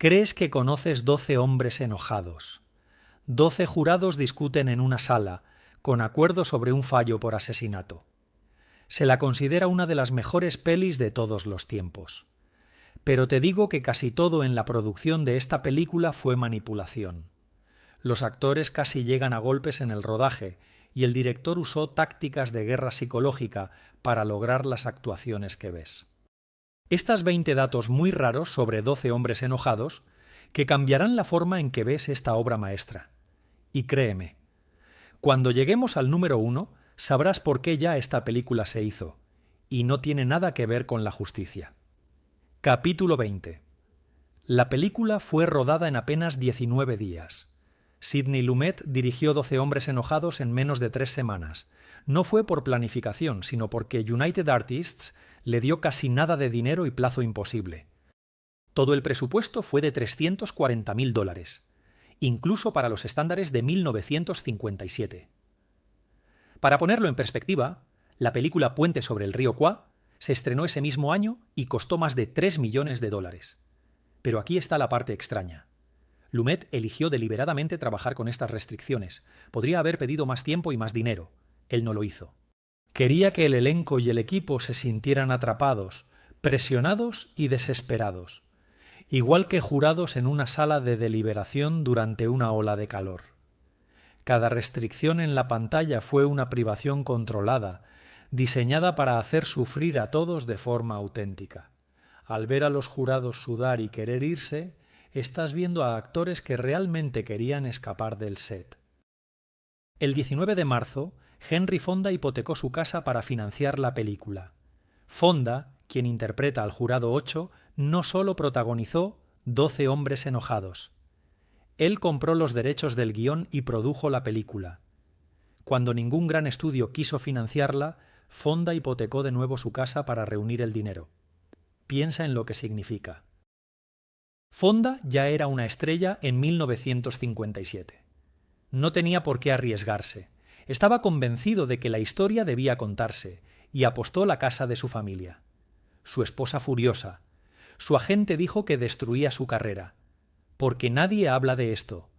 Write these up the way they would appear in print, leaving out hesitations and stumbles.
Crees que conoces 12 hombres enojados. 12 jurados discuten en una sala, con acuerdo sobre un fallo por asesinato. Se la considera una de las mejores pelis de todos los tiempos. Pero te digo que casi todo en la producción de esta película fue manipulación. Los actores casi llegan a golpes en el rodaje y el director usó tácticas de guerra psicológica para lograr las actuaciones que ves. Estas 20 datos muy raros sobre 12 hombres enojados que cambiarán la forma en que ves esta obra maestra. Y créeme, cuando lleguemos al número 1 sabrás por qué ya esta película se hizo, y no tiene nada que ver con la justicia. Capítulo 20. La película fue rodada en apenas 19 días. Sidney Lumet dirigió 12 hombres enojados en menos de 3 semanas. No fue por planificación, sino porque United Artists le dio casi nada de dinero y plazo imposible. Todo el presupuesto fue de $340.000, incluso para los estándares de 1957. Para ponerlo en perspectiva, la película Puente sobre el río Kwai se estrenó ese mismo año y costó más de $3 millones. Pero aquí está la parte extraña. Lumet eligió deliberadamente trabajar con estas restricciones. Podría haber pedido más tiempo y más dinero. Él no lo hizo. Quería que el elenco y el equipo se sintieran atrapados, presionados y desesperados, igual que jurados en una sala de deliberación durante una ola de calor. Cada restricción en la pantalla fue una privación controlada, diseñada para hacer sufrir a todos de forma auténtica. Al ver a los jurados sudar y querer irse, estás viendo a actores que realmente querían escapar del set. El 19 de marzo, Henry Fonda hipotecó su casa para financiar la película. Fonda, quien interpreta al jurado 8, no solo protagonizó 12 hombres enojados. Él compró los derechos del guión y produjo la película. Cuando ningún gran estudio quiso financiarla, Fonda hipotecó de nuevo su casa para reunir el dinero. Piensa en lo que significa. Fonda ya era una estrella en 1957. No tenía por qué arriesgarse. Estaba convencido de que la historia debía contarse y apostó la casa de su familia. Su esposa furiosa. Su agente dijo que destruía su carrera. Porque nadie habla de esto.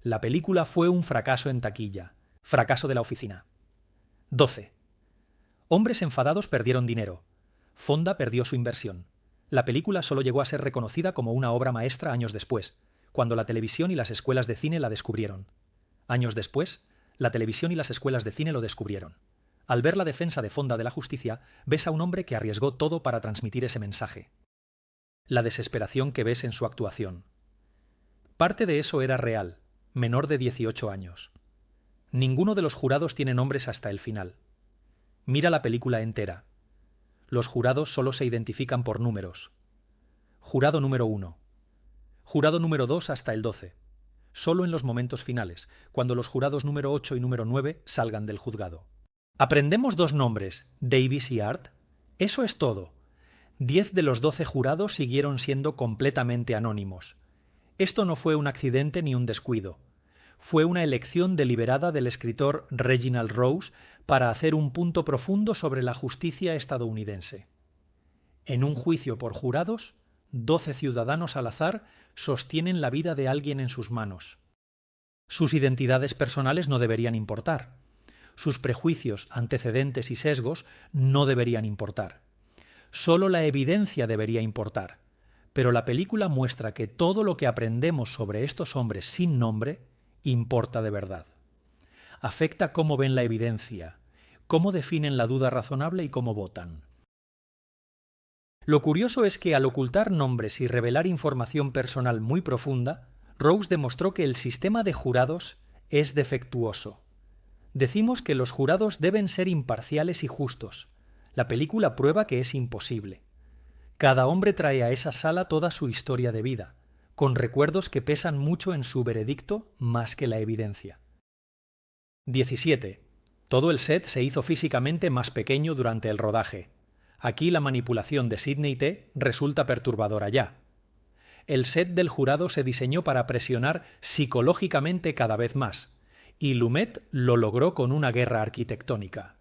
La película fue un fracaso en taquilla. Fracaso de la oficina. 12. Hombres enfadados perdieron dinero. Fonda perdió su inversión. La película solo llegó a ser reconocida como una obra maestra años después, cuando la televisión y las escuelas de cine la descubrieron. Años después, la televisión y las escuelas de cine lo descubrieron. Al ver la defensa de Fonda de la justicia, ves a un hombre que arriesgó todo para transmitir ese mensaje. La desesperación que ves en su actuación. Parte de eso era real, menor de 18 años. Ninguno de los jurados tiene nombres hasta el final. Mira la película entera. Los jurados solo se identifican por números. Jurado número 1. Jurado número 2 hasta el 12. Solo en los momentos finales, cuando los jurados número 8 y número 9 salgan del juzgado. ¿Aprendemos 2 nombres, Davis y Art? Eso es todo. 10 de los 12 jurados siguieron siendo completamente anónimos. Esto no fue un accidente ni un descuido. Fue una elección deliberada del escritor Reginald Rose para hacer un punto profundo sobre la justicia estadounidense. En un juicio por jurados, 12 ciudadanos al azar sostienen la vida de alguien en sus manos. Sus identidades personales no deberían importar. Sus prejuicios, antecedentes y sesgos no deberían importar. Solo la evidencia debería importar. Pero la película muestra que todo lo que aprendemos sobre estos hombres sin nombre importa de verdad. Afecta cómo ven la evidencia, cómo definen la duda razonable y cómo votan. Lo curioso es que al ocultar nombres y revelar información personal muy profunda, Rose demostró que el sistema de jurados es defectuoso. Decimos que los jurados deben ser imparciales y justos. La película prueba que es imposible. Cada hombre trae a esa sala toda su historia de vida, con recuerdos que pesan mucho en su veredicto más que la evidencia. 17. Todo el set se hizo físicamente más pequeño durante el rodaje. Aquí la manipulación de Sidney T. resulta perturbadora ya. El set del jurado se diseñó para presionar psicológicamente cada vez más, y Lumet lo logró con una guerra arquitectónica.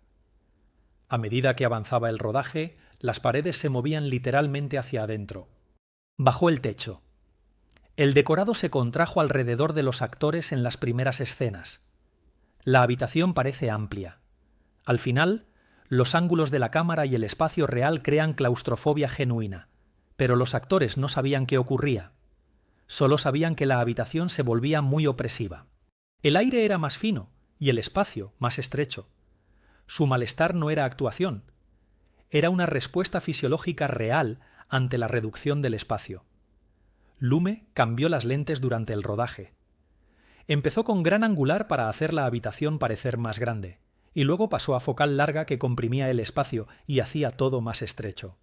A medida que avanzaba el rodaje, las paredes se movían literalmente hacia adentro. Bajó el techo. El decorado se contrajo alrededor de los actores en las primeras escenas. La habitación parece amplia. Al final, los ángulos de la cámara y el espacio real crean claustrofobia genuina, pero los actores no sabían qué ocurría. Solo sabían que la habitación se volvía muy opresiva. El aire era más fino y el espacio más estrecho. Su malestar no era actuación. Era una respuesta fisiológica real ante la reducción del espacio. Lume cambió las lentes durante el rodaje. Empezó con gran angular para hacer la habitación parecer más grande, y luego pasó a focal larga que comprimía el espacio y hacía todo más estrecho.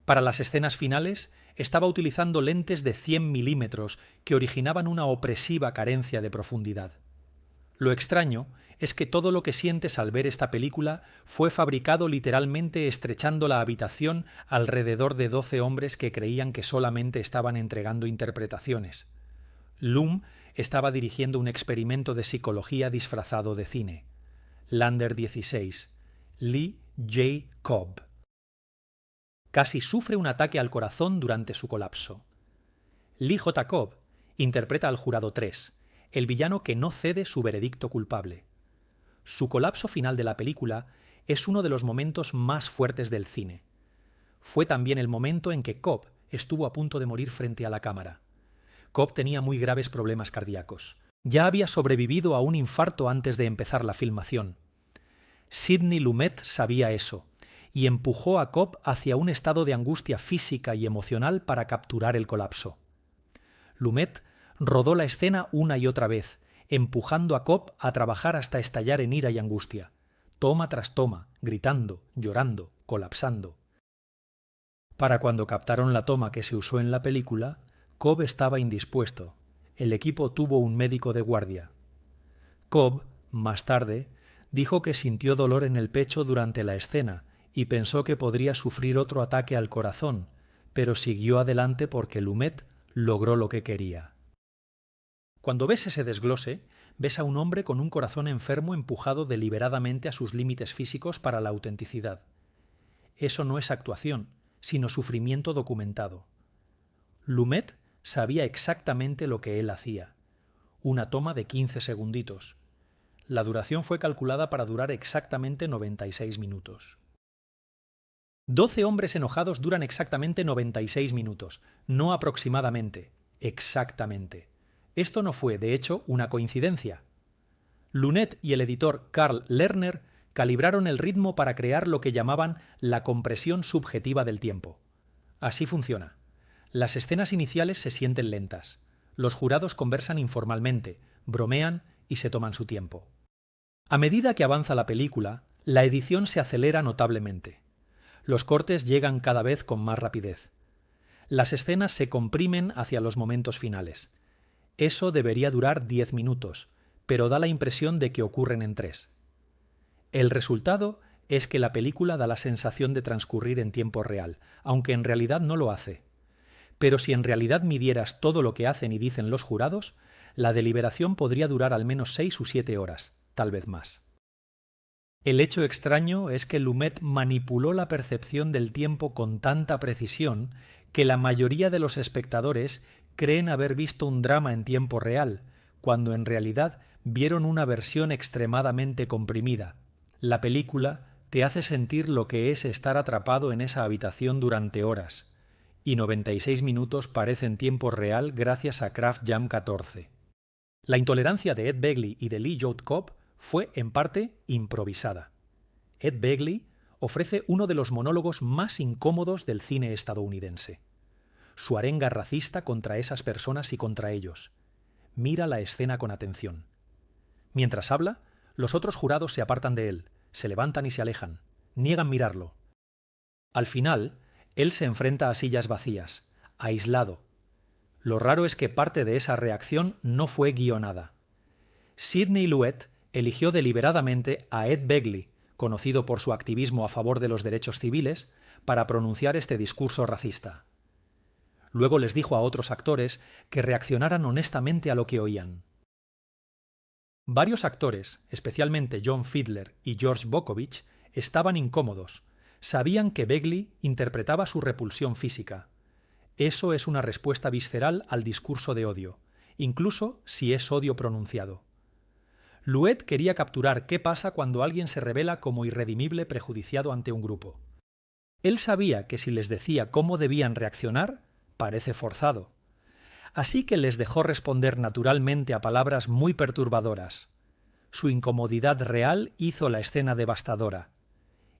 Para las escenas finales, estaba utilizando lentes de 100 milímetros que originaban una opresiva carencia de profundidad. Lo extraño es que todo lo que sientes al ver esta película fue fabricado literalmente estrechando la habitación alrededor de 12 hombres que creían que solamente estaban entregando interpretaciones. Lume estaba dirigiendo un experimento de psicología disfrazado de cine. Lander 16. Lee J. Cobb. Casi sufre un ataque al corazón durante su colapso. Lee J. Cobb interpreta al jurado 3, el villano que no cede su veredicto culpable. Su colapso final de la película es uno de los momentos más fuertes del cine. Fue también el momento en que Cobb estuvo a punto de morir frente a la cámara. Cobb tenía muy graves problemas cardíacos. Ya había sobrevivido a un infarto antes de empezar la filmación. Sidney Lumet sabía eso y empujó a Cobb hacia un estado de angustia física y emocional para capturar el colapso. Lumet rodó la escena una y otra vez, empujando a Cobb a trabajar hasta estallar en ira y angustia, toma tras toma, gritando, llorando, colapsando. Para cuando captaron la toma que se usó en la película, Cobb estaba indispuesto. El equipo tuvo un médico de guardia. Cobb, más tarde, dijo que sintió dolor en el pecho durante la escena y pensó que podría sufrir otro ataque al corazón, pero siguió adelante porque Lumet logró lo que quería. Cuando ves ese desglose, ves a un hombre con un corazón enfermo empujado deliberadamente a sus límites físicos para la autenticidad. Eso no es actuación, sino sufrimiento documentado. Lumet sabía exactamente lo que él hacía. Una toma de 15 segunditos. La duración fue calculada para durar exactamente 96 minutos. 12 hombres enojados duran exactamente 96 minutos, no aproximadamente, exactamente. Esto no fue, de hecho, una coincidencia. Lunet y el editor Carl Lerner calibraron el ritmo para crear lo que llamaban la compresión subjetiva del tiempo. Así funciona. Las escenas iniciales se sienten lentas. Los jurados conversan informalmente, bromean y se toman su tiempo. A medida que avanza la película, la edición se acelera notablemente. Los cortes llegan cada vez con más rapidez. Las escenas se comprimen hacia los momentos finales. Eso debería durar 10 minutos, pero da la impresión de que ocurren en 3. El resultado es que la película da la sensación de transcurrir en tiempo real, aunque en realidad no lo hace. Pero si en realidad midieras todo lo que hacen y dicen los jurados, la deliberación podría durar al menos 6 u 7 horas, tal vez más. El hecho extraño es que Lumet manipuló la percepción del tiempo con tanta precisión que la mayoría de los espectadores creen haber visto un drama en tiempo real, cuando en realidad vieron una versión extremadamente comprimida. La película te hace sentir lo que es estar atrapado en esa habitación durante horas, y 96 minutos parecen tiempo real gracias a Kraft Jam 14. La intolerancia de Ed Begley y de Lee J. Cobb fue, en parte, improvisada. Ed Begley ofrece uno de los monólogos más incómodos del cine estadounidense. Su arenga racista contra esas personas y contra ellos. Mira la escena con atención. Mientras habla, los otros jurados se apartan de él, se levantan y se alejan, niegan mirarlo. Al final, él se enfrenta a sillas vacías, aislado. Lo raro es que parte de esa reacción no fue guionada. Sidney Lumet eligió deliberadamente a Ed Begley, conocido por su activismo a favor de los derechos civiles, para pronunciar este discurso racista. Luego les dijo a otros actores que reaccionaran honestamente a lo que oían. Varios actores, especialmente John Fiedler y George Bokovich, estaban incómodos. Sabían que Begley interpretaba su repulsión física. Eso es una respuesta visceral al discurso de odio, incluso si es odio pronunciado. Louet quería capturar qué pasa cuando alguien se revela como irredimible prejudiciado ante un grupo. Él sabía que si les decía cómo debían reaccionar, parece forzado. Así que les dejó responder naturalmente a palabras muy perturbadoras. Su incomodidad real hizo la escena devastadora.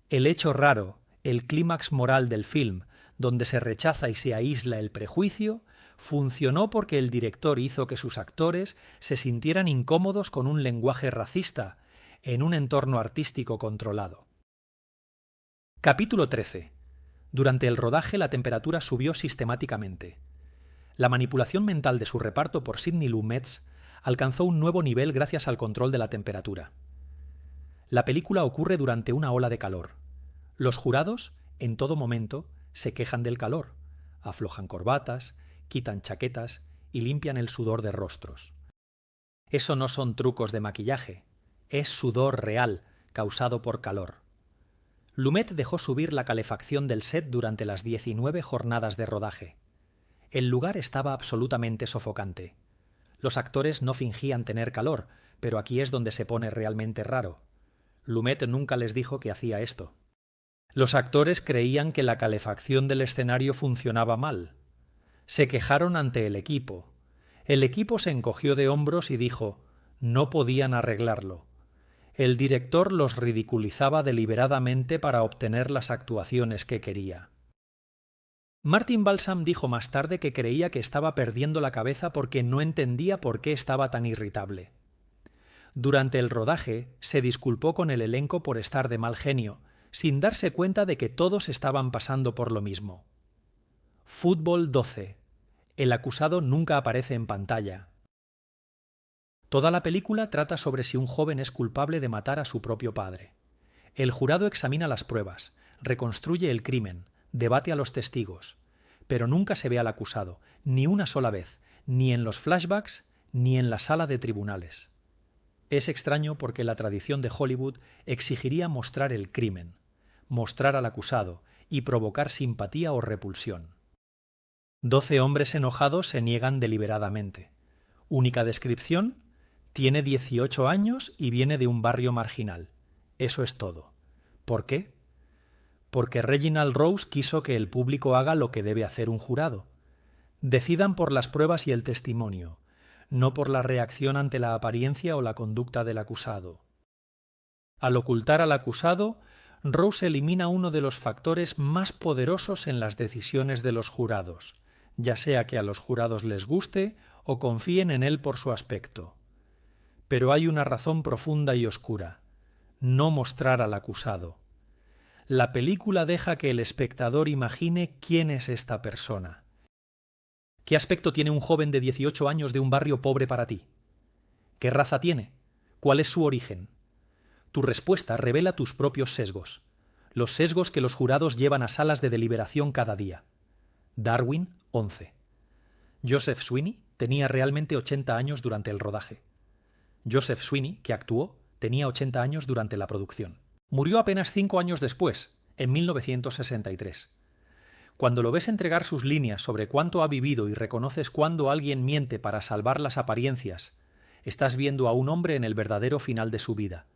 El hecho raro, el clímax moral del film, donde se rechaza y se aísla el prejuicio, funcionó porque el director hizo que sus actores se sintieran incómodos con un lenguaje racista, en un entorno artístico controlado. Capítulo 13. Durante el rodaje la temperatura subió sistemáticamente. La manipulación mental de su reparto por Sidney Lumet alcanzó un nuevo nivel gracias al control de la temperatura. La película ocurre durante una ola de calor. Los jurados, en todo momento, se quejan del calor, aflojan corbatas, quitan chaquetas y limpian el sudor de rostros. Eso no son trucos de maquillaje, es sudor real, causado por calor. Lumet dejó subir la calefacción del set durante las 19 jornadas de rodaje. El lugar estaba absolutamente sofocante. Los actores no fingían tener calor, pero aquí es donde se pone realmente raro. Lumet nunca les dijo que hacía esto. Los actores creían que la calefacción del escenario funcionaba mal. Se quejaron ante el equipo. El equipo se encogió de hombros y dijo: no podían arreglarlo. El director los ridiculizaba deliberadamente para obtener las actuaciones que quería. Martin Balsam dijo más tarde que creía que estaba perdiendo la cabeza porque no entendía por qué estaba tan irritable. Durante el rodaje se disculpó con el elenco por estar de mal genio, sin darse cuenta de que todos estaban pasando por lo mismo. Fútbol 12. El acusado nunca aparece en pantalla. Toda la película trata sobre si un joven es culpable de matar a su propio padre. El jurado examina las pruebas, reconstruye el crimen, debate a los testigos, pero nunca se ve al acusado, ni una sola vez, ni en los flashbacks, ni en la sala de tribunales. Es extraño porque la tradición de Hollywood exigiría mostrar el crimen, mostrar al acusado y provocar simpatía o repulsión. 12 hombres enojados se niegan deliberadamente. Única descripción: tiene 18 años y viene de un barrio marginal. Eso es todo. ¿Por qué? Porque Reginald Rose quiso que el público haga lo que debe hacer un jurado. Decidan por las pruebas y el testimonio, no por la reacción ante la apariencia o la conducta del acusado. Al ocultar al acusado, Rose elimina uno de los factores más poderosos en las decisiones de los jurados, ya sea que a los jurados les guste o confíen en él por su aspecto. Pero hay una razón profunda y oscura: no mostrar al acusado. La película deja que el espectador imagine quién es esta persona. ¿Qué aspecto tiene un joven de 18 años de un barrio pobre para ti? ¿Qué raza tiene? ¿Cuál es su origen? Tu respuesta revela tus propios sesgos, los sesgos que los jurados llevan a salas de deliberación cada día. Darwin, 11. Joseph Sweeney tenía realmente 80 años durante el rodaje. Joseph Sweeney, que actuó, tenía 80 años durante la producción. Murió apenas 5 años después, en 1963. Cuando lo ves entregar sus líneas sobre cuánto ha vivido y reconoces cuándo alguien miente para salvar las apariencias, estás viendo a un hombre en el verdadero final de su vida,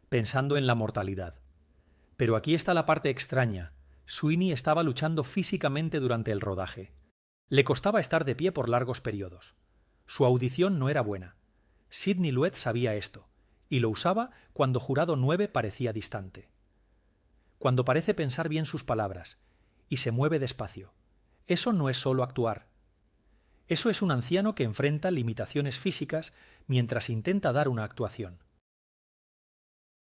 pensando en la mortalidad. Pero aquí está la parte extraña. Sweeney estaba luchando físicamente durante el rodaje. Le costaba estar de pie por largos periodos. Su audición no era buena. Sidney Lumet sabía esto, y lo usaba cuando Jurado 9 parecía distante. Cuando parece pensar bien sus palabras, y se mueve despacio. Eso no es solo actuar. Eso es un anciano que enfrenta limitaciones físicas mientras intenta dar una actuación.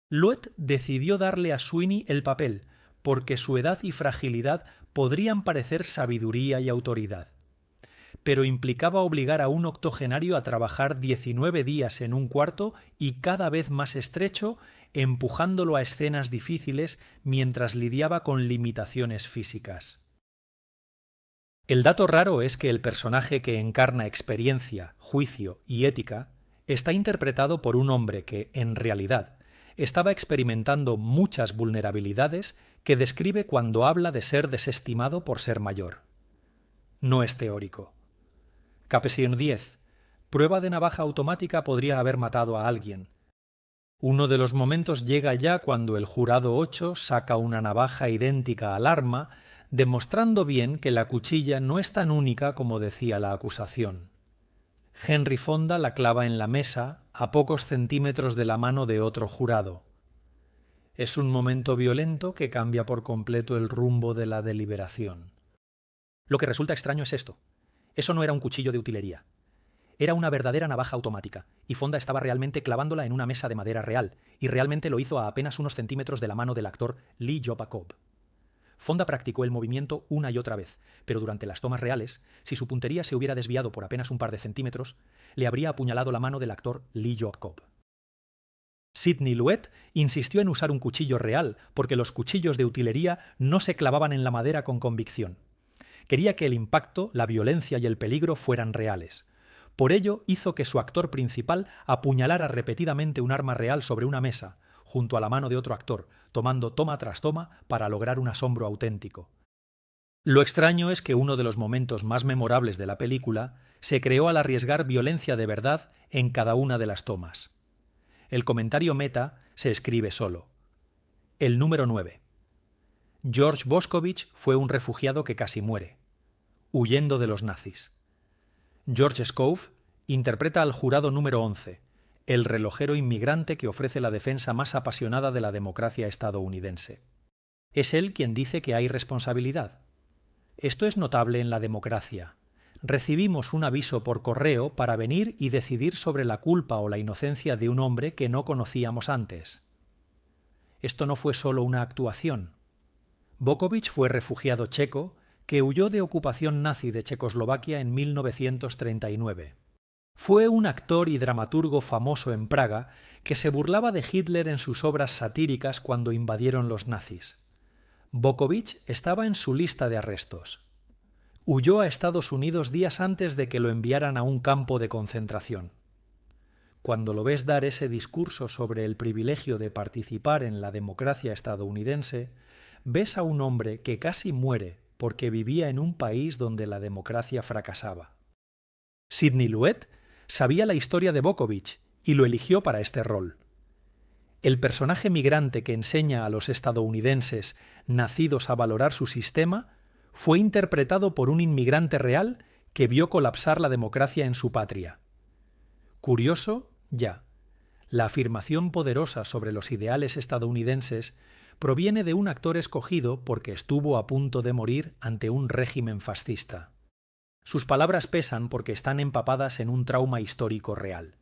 Lumet decidió darle a Sweeney el papel porque su edad y fragilidad podrían parecer sabiduría y autoridad. Pero implicaba obligar a un octogenario a trabajar 19 días en un cuarto y cada vez más estrecho, empujándolo a escenas difíciles mientras lidiaba con limitaciones físicas. El dato raro es que el personaje que encarna experiencia, juicio y ética está interpretado por un hombre que, en realidad, estaba experimentando muchas vulnerabilidades que describe cuando habla de ser desestimado por ser mayor. No es teórico. Capesión 10. Prueba de navaja automática podría haber matado a alguien. Uno de los momentos llega ya cuando el jurado 8 saca una navaja idéntica al arma, demostrando bien que la cuchilla no es tan única como decía la acusación. Henry Fonda la clava en la mesa a pocos centímetros de la mano de otro jurado. Es un momento violento que cambia por completo el rumbo de la deliberación. Lo que resulta extraño es esto. Eso no era un cuchillo de utilería. Era una verdadera navaja automática, y Fonda estaba realmente clavándola en una mesa de madera real, y realmente lo hizo a apenas unos centímetros de la mano del actor Lee Joba Cobb. Fonda practicó el movimiento una y otra vez, pero durante las tomas reales, si su puntería se hubiera desviado por apenas un par de centímetros, le habría apuñalado la mano del actor Lee Joba Cobb. Sidney Lumet insistió en usar un cuchillo real, porque los cuchillos de utilería no se clavaban en la madera con convicción. Quería que el impacto, la violencia y el peligro fueran reales. Por ello hizo que su actor principal apuñalara repetidamente un arma real sobre una mesa, junto a la mano de otro actor, tomando toma tras toma para lograr un asombro auténtico. Lo extraño es que uno de los momentos más memorables de la película se creó al arriesgar violencia de verdad en cada una de las tomas. El comentario meta se escribe solo. El número 9. George Boscovich fue un refugiado que casi muere, huyendo de los nazis. George Scove interpreta al jurado número 11, el relojero inmigrante que ofrece la defensa más apasionada de la democracia estadounidense. Es él quien dice que hay responsabilidad. Esto es notable en la democracia. Recibimos un aviso por correo para venir y decidir sobre la culpa o la inocencia de un hombre que no conocíamos antes. Esto no fue solo una actuación. Bockovich fue refugiado checo que huyó de ocupación nazi de Checoslovaquia en 1939. Fue un actor y dramaturgo famoso en Praga que se burlaba de Hitler en sus obras satíricas cuando invadieron los nazis. Bockovich estaba en su lista de arrestos. Huyó a Estados Unidos días antes de que lo enviaran a un campo de concentración. Cuando lo ves dar ese discurso sobre el privilegio de participar en la democracia estadounidense, ves a un hombre que casi muere porque vivía en un país donde la democracia fracasaba. Sidney Lumet sabía la historia de Bockovich y lo eligió para este rol. El personaje migrante que enseña a los estadounidenses nacidos a valorar su sistema fue interpretado por un inmigrante real que vio colapsar la democracia en su patria. Curioso, ya. La afirmación poderosa sobre los ideales estadounidenses proviene de un actor escogido porque estuvo a punto de morir ante un régimen fascista. Sus palabras pesan porque están empapadas en un trauma histórico real.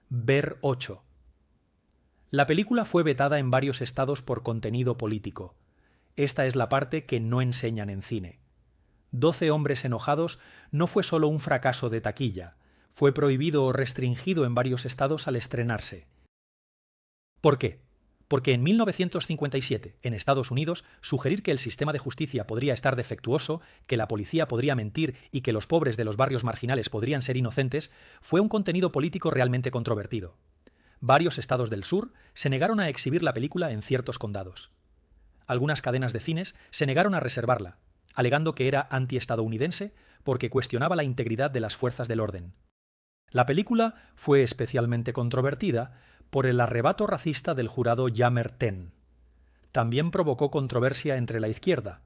Ver 8. La película fue vetada en varios estados por contenido político. Esta es la parte que no enseñan en cine. 12 hombres enojados no fue solo un fracaso de taquilla, fue prohibido o restringido en varios estados al estrenarse. ¿Por qué? Porque en 1957, en Estados Unidos, sugerir que el sistema de justicia podría estar defectuoso, que la policía podría mentir y que los pobres de los barrios marginales podrían ser inocentes, fue un contenido político realmente controvertido. Varios estados del sur se negaron a exhibir la película en ciertos condados. Algunas cadenas de cines se negaron a reservarla, alegando que era antiestadounidense porque cuestionaba la integridad de las fuerzas del orden. La película fue especialmente controvertida por el arrebato racista del jurado Yammer Ten. También provocó controversia entre la izquierda.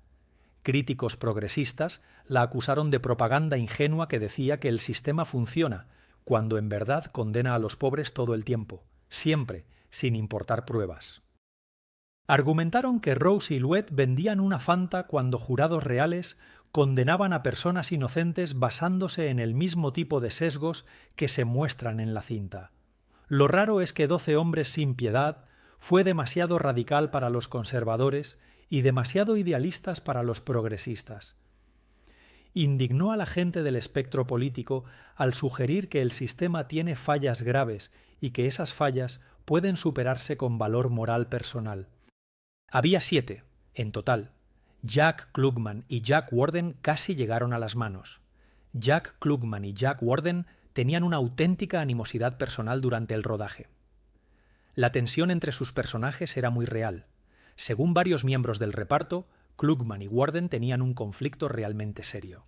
Críticos progresistas la acusaron de propaganda ingenua que decía que el sistema funciona, cuando en verdad condena a los pobres todo el tiempo, siempre, sin importar pruebas. Argumentaron que Rose y Lumet vendían una fanta cuando jurados reales condenaban a personas inocentes basándose en el mismo tipo de sesgos que se muestran en la cinta. Lo raro es que 12 hombres sin piedad fue demasiado radical para los conservadores y demasiado idealistas para los progresistas. Indignó a la gente del espectro político al sugerir que el sistema tiene fallas graves y que esas fallas pueden superarse con valor moral personal. Había 7, en total. Jack Klugman y Jack Warden casi llegaron a las manos. Jack Klugman y Jack Warden tenían una auténtica animosidad personal durante el rodaje. La tensión entre sus personajes era muy real. Según varios miembros del reparto, Klugman y Warden tenían un conflicto realmente serio.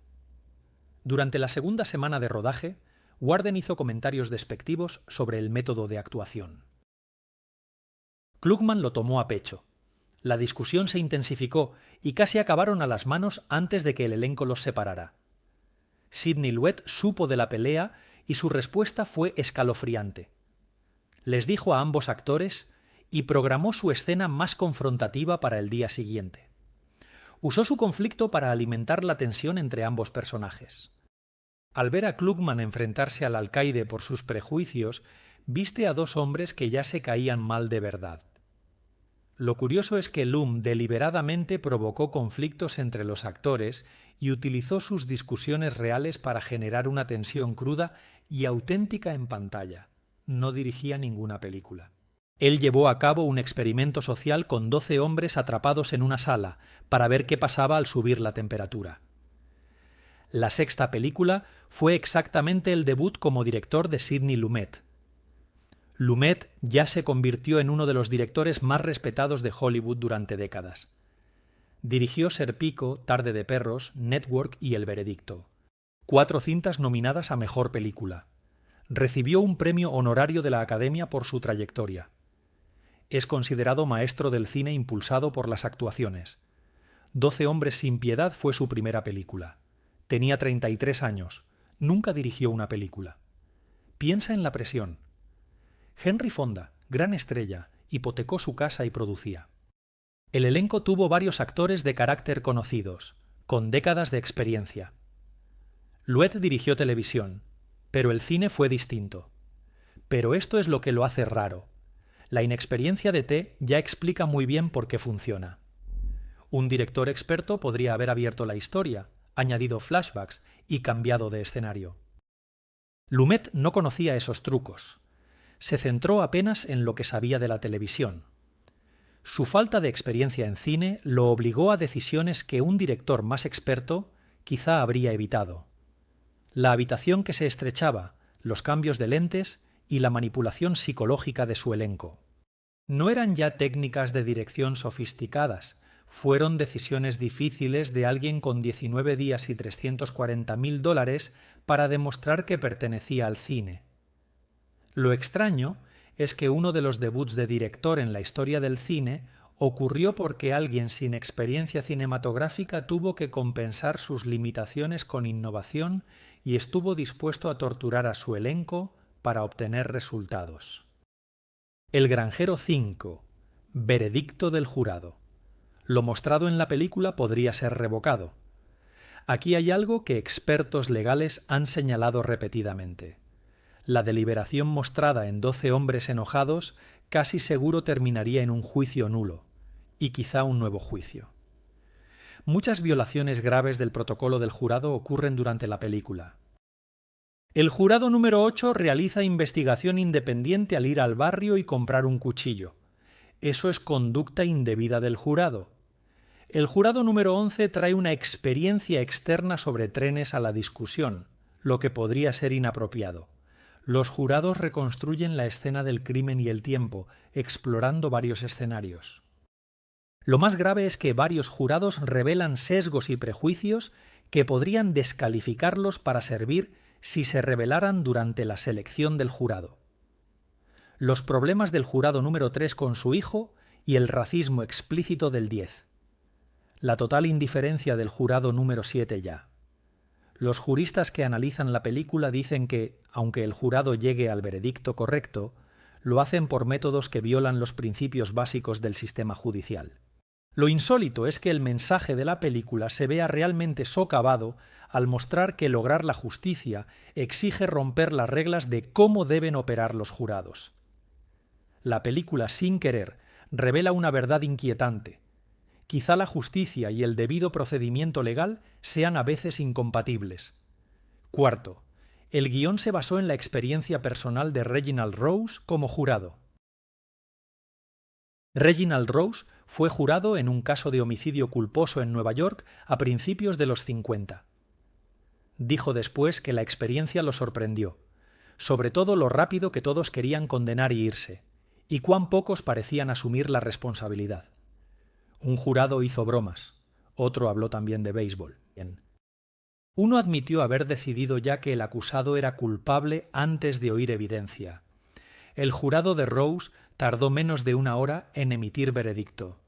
Durante la segunda semana de rodaje, Warden hizo comentarios despectivos sobre el método de actuación. Klugman lo tomó a pecho. La discusión se intensificó y casi acabaron a las manos antes de que el elenco los separara. Sidney Lumet supo de la pelea y su respuesta fue escalofriante. Les dijo a ambos actores y programó su escena más confrontativa para el día siguiente. Usó su conflicto para alimentar la tensión entre ambos personajes. Al ver a Klugman enfrentarse al alcaide por sus prejuicios, viste a dos hombres que ya se caían mal de verdad. Lo curioso es que Lum deliberadamente provocó conflictos entre los actores y utilizó sus discusiones reales para generar una tensión cruda y auténtica en pantalla. No dirigía ninguna película. Él llevó a cabo un experimento social con 12 hombres atrapados en una sala para ver qué pasaba al subir la temperatura. La sexta película fue exactamente el debut como director de Sidney Lumet. Lumet ya se convirtió en uno de los directores más respetados de Hollywood durante décadas. Dirigió Serpico, Tarde de perros, Network y El veredicto. 4 cintas nominadas a Mejor película. Recibió un premio honorario de la Academia por su trayectoria. Es considerado maestro del cine impulsado por las actuaciones. 12 hombres sin piedad fue su primera película. Tenía 33 años. Nunca dirigió una película. Piensa en la presión. Henry Fonda, gran estrella, hipotecó su casa y producía. El elenco tuvo varios actores de carácter conocidos, con décadas de experiencia. Lumet dirigió televisión, pero el cine fue distinto. Pero esto es lo que lo hace raro. La inexperiencia de T ya explica muy bien por qué funciona. Un director experto podría haber abierto la historia, añadido flashbacks y cambiado de escenario. Lumet no conocía esos trucos. Se centró apenas en lo que sabía de la televisión. Su falta de experiencia en cine lo obligó a decisiones que un director más experto quizá habría evitado. La habitación que se estrechaba, los cambios de lentes y la manipulación psicológica de su elenco. No eran ya técnicas de dirección sofisticadas, fueron decisiones difíciles de alguien con 19 días y $340.000 para demostrar que pertenecía al cine. Lo extraño es que uno de los debuts de director en la historia del cine ocurrió porque alguien sin experiencia cinematográfica tuvo que compensar sus limitaciones con innovación y estuvo dispuesto a torturar a su elenco para obtener resultados. El granjero 5. Veredicto del jurado. Lo mostrado en la película podría ser revocado. Aquí hay algo que expertos legales han señalado repetidamente. La deliberación mostrada en 12 hombres enojados casi seguro terminaría en un juicio nulo, y quizá un nuevo juicio. Muchas violaciones graves del protocolo del jurado ocurren durante la película. El jurado número 8 realiza investigación independiente al ir al barrio y comprar un cuchillo. Eso es conducta indebida del jurado. El jurado número 11 trae una experiencia externa sobre trenes a la discusión, lo que podría ser inapropiado. Los jurados reconstruyen la escena del crimen y el tiempo, explorando varios escenarios. Lo más grave es que varios jurados revelan sesgos y prejuicios que podrían descalificarlos para servir si se revelaran durante la selección del jurado. Los problemas del jurado número 3 con su hijo y el racismo explícito del 10. La total indiferencia del jurado número 7 ya. Los juristas que analizan la película dicen que, aunque el jurado llegue al veredicto correcto, lo hacen por métodos que violan los principios básicos del sistema judicial. Lo insólito es que el mensaje de la película se vea realmente socavado al mostrar que lograr la justicia exige romper las reglas de cómo deben operar los jurados. La película, sin querer, revela una verdad inquietante. Quizá la justicia y el debido procedimiento legal sean a veces incompatibles. Cuarto, el guión se basó en la experiencia personal de Reginald Rose como jurado. Reginald Rose fue jurado en un caso de homicidio culposo en Nueva York a principios de los 50. Dijo después que la experiencia lo sorprendió, sobre todo lo rápido que todos querían condenar y irse, y cuán pocos parecían asumir la responsabilidad. Un jurado hizo bromas, otro habló también de béisbol. Uno admitió haber decidido ya que el acusado era culpable antes de oír evidencia. El jurado de Rose tardó menos de 1 hora en emitir veredicto.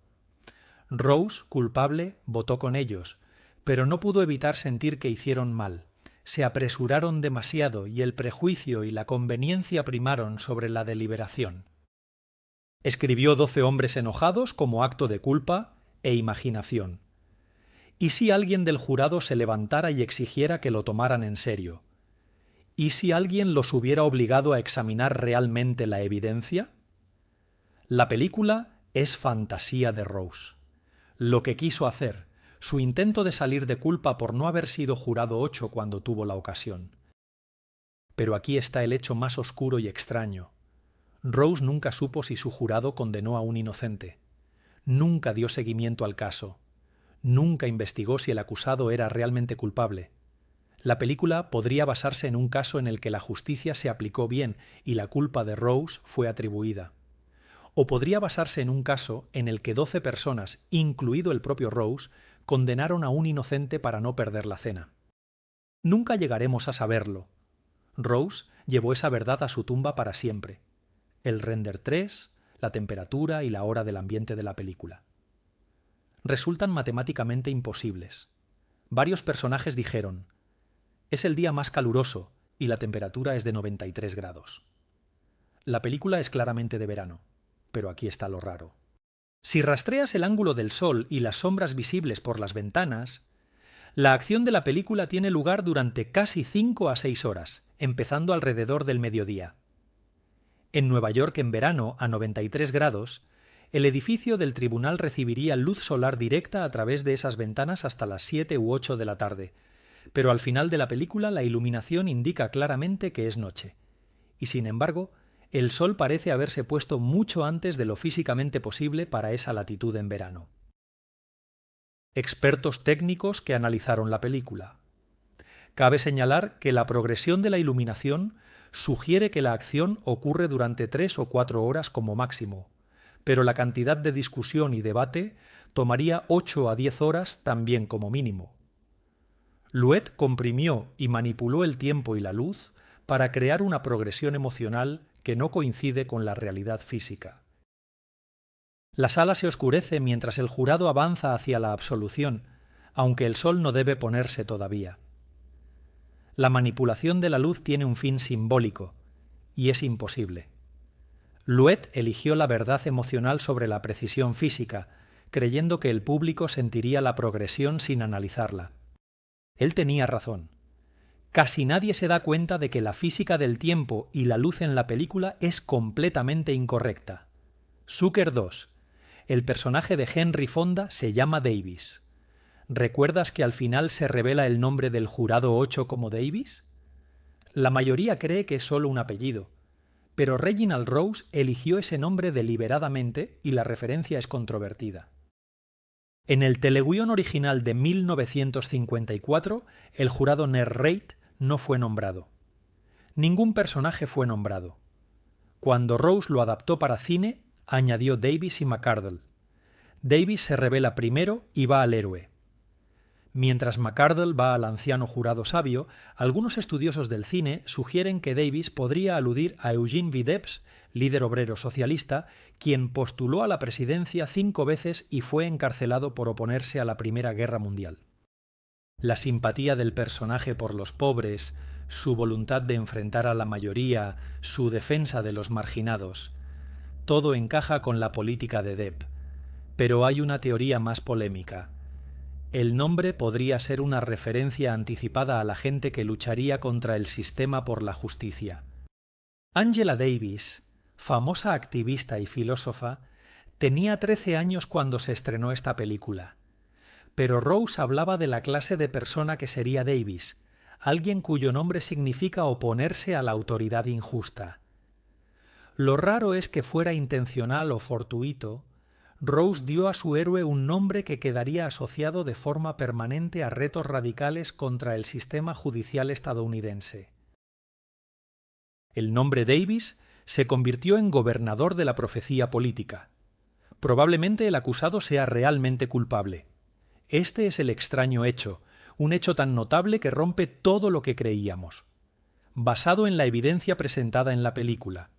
Rose, culpable, votó con ellos, pero no pudo evitar sentir que hicieron mal. Se apresuraron demasiado y el prejuicio y la conveniencia primaron sobre la deliberación. Escribió 12 hombres enojados como acto de culpa e imaginación. ¿Y si alguien del jurado se levantara y exigiera que lo tomaran en serio? ¿Y si alguien los hubiera obligado a examinar realmente la evidencia? La película es fantasía de Rose. Lo que quiso hacer, su intento de salir de culpa por no haber sido jurado 8 cuando tuvo la ocasión. Pero aquí está el hecho más oscuro y extraño. Rose nunca supo si su jurado condenó a un inocente. Nunca dio seguimiento al caso. Nunca investigó si el acusado era realmente culpable. La película podría basarse en un caso en el que la justicia se aplicó bien y la culpa de Rose fue atribuida. O podría basarse en un caso en el que 12 personas, incluido el propio Rose, condenaron a un inocente para no perder la cena. Nunca llegaremos a saberlo. Rose llevó esa verdad a su tumba para siempre. El render 3, la temperatura y la hora del ambiente de la película. Resultan matemáticamente imposibles. Varios personajes dijeron: «Es el día más caluroso y la temperatura es de 93 grados». La película es claramente de verano, pero aquí está lo raro. Si rastreas el ángulo del sol y las sombras visibles por las ventanas, la acción de la película tiene lugar durante casi 5 a 6 horas, empezando alrededor del mediodía. En Nueva York en verano, a 93 grados, el edificio del tribunal recibiría luz solar directa a través de esas ventanas hasta las 7 u 8 de la tarde, pero al final de la película la iluminación indica claramente que es noche. Y sin embargo, el sol parece haberse puesto mucho antes de lo físicamente posible para esa latitud en verano. Expertos técnicos que analizaron la película. Cabe señalar que la progresión de la iluminación sugiere que la acción ocurre durante 3 o 4 horas como máximo, pero la cantidad de discusión y debate tomaría 8 a 10 horas también como mínimo. Louet comprimió y manipuló el tiempo y la luz para crear una progresión emocional que no coincide con la realidad física. La sala se oscurece mientras el jurado avanza hacia la absolución, aunque el sol no debe ponerse todavía. La manipulación de la luz tiene un fin simbólico, y es imposible. Louet eligió la verdad emocional sobre la precisión física, creyendo que el público sentiría la progresión sin analizarla. Él tenía razón. Casi nadie se da cuenta de que la física del tiempo y la luz en la película es completamente incorrecta. Zucker 2. El personaje de Henry Fonda se llama Davis. ¿Recuerdas que al final se revela el nombre del jurado 8 como Davis? La mayoría cree que es solo un apellido, pero Reginald Rose eligió ese nombre deliberadamente y la referencia es controvertida. En el teleguión original de 1954, el jurado Ned Reid no fue nombrado. Ningún personaje fue nombrado. Cuando Rose lo adaptó para cine, añadió Davis y McArdle. Davis se revela primero y va al héroe. Mientras McArdle va al anciano jurado sabio, algunos estudiosos del cine sugieren que Davis podría aludir a Eugene V. Debs, líder obrero socialista, quien postuló a la presidencia 5 veces y fue encarcelado por oponerse a la Primera Guerra Mundial. La simpatía del personaje por los pobres, su voluntad de enfrentar a la mayoría, su defensa de los marginados, todo encaja con la política de Depp. Pero hay una teoría más polémica. El nombre podría ser una referencia anticipada a la gente que lucharía contra el sistema por la justicia. Angela Davis, famosa activista y filósofa, tenía 13 años cuando se estrenó esta película. Pero Rose hablaba de la clase de persona que sería Davis, alguien cuyo nombre significa oponerse a la autoridad injusta. Lo raro es que fuera intencional o fortuito, Rose dio a su héroe un nombre que quedaría asociado de forma permanente a retos radicales contra el sistema judicial estadounidense. El nombre Davis se convirtió en gobernador de la profecía política. Probablemente el acusado sea realmente culpable. Este es el extraño hecho, un hecho tan notable que rompe todo lo que creíamos. Basado en la evidencia presentada en la película.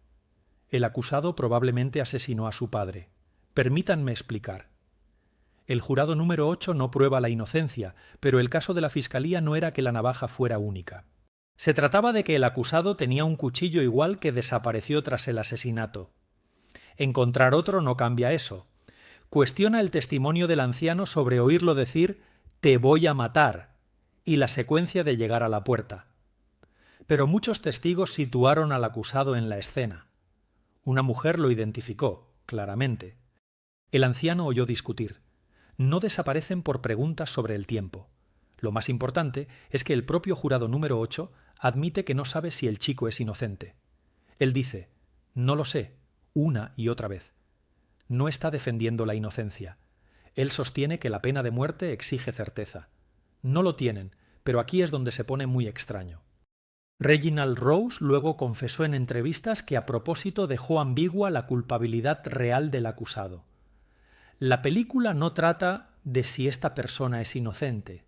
El acusado probablemente asesinó a su padre. Permítanme explicar. El jurado número 8 no prueba la inocencia, pero el caso de la Fiscalía no era que la navaja fuera única. Se trataba de que el acusado tenía un cuchillo igual que desapareció tras el asesinato. Encontrar otro no cambia eso. Cuestiona el testimonio del anciano sobre oírlo decir «te voy a matar» y la secuencia de llegar a la puerta. Pero muchos testigos situaron al acusado en la escena. Una mujer lo identificó, claramente. El anciano oyó discutir. No desaparecen por preguntas sobre el tiempo. Lo más importante es que el propio jurado número 8 admite que no sabe si el chico es inocente. Él dice, no lo sé, una y otra vez. No está defendiendo la inocencia. Él sostiene que la pena de muerte exige certeza. No lo tienen, pero aquí es donde se pone muy extraño. Reginald Rose luego confesó en entrevistas que a propósito dejó ambigua la culpabilidad real del acusado. La película no trata de si esta persona es inocente.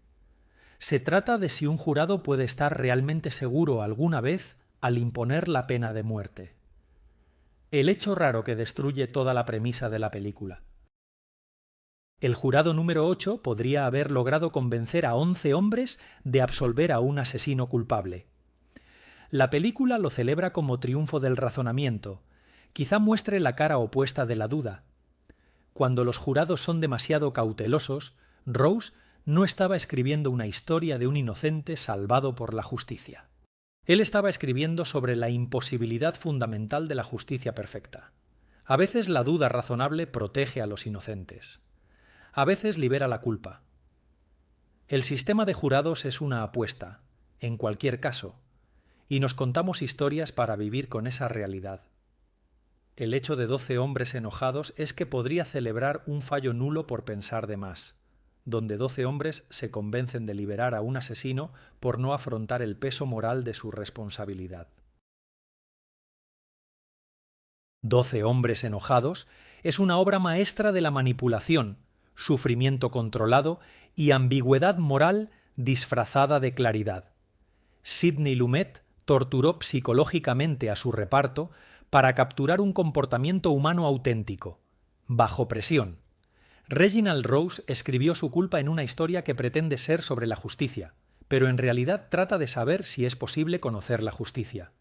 Se trata de si un jurado puede estar realmente seguro alguna vez al imponer la pena de muerte. El hecho raro que destruye toda la premisa de la película. El jurado número 8 podría haber logrado convencer a 11 hombres de absolver a un asesino culpable. La película lo celebra como triunfo del razonamiento. Quizá muestre la cara opuesta de la duda. Cuando los jurados son demasiado cautelosos, Rose no estaba escribiendo una historia de un inocente salvado por la justicia. Él estaba escribiendo sobre la imposibilidad fundamental de la justicia perfecta. A veces la duda razonable protege a los inocentes. A veces libera la culpa. El sistema de jurados es una apuesta, en cualquier caso, y nos contamos historias para vivir con esa realidad. El hecho de 12 hombres enojados es que podría celebrar un fallo nulo por pensar de más, donde 12 hombres se convencen de liberar a un asesino por no afrontar el peso moral de su responsabilidad. 12 hombres enojados es una obra maestra de la manipulación, sufrimiento controlado y ambigüedad moral disfrazada de claridad. Sidney Lumet torturó psicológicamente a su reparto para capturar un comportamiento humano auténtico, bajo presión. Reginald Rose escribió su culpa en una historia que pretende ser sobre la justicia, pero en realidad trata de saber si es posible conocer la justicia.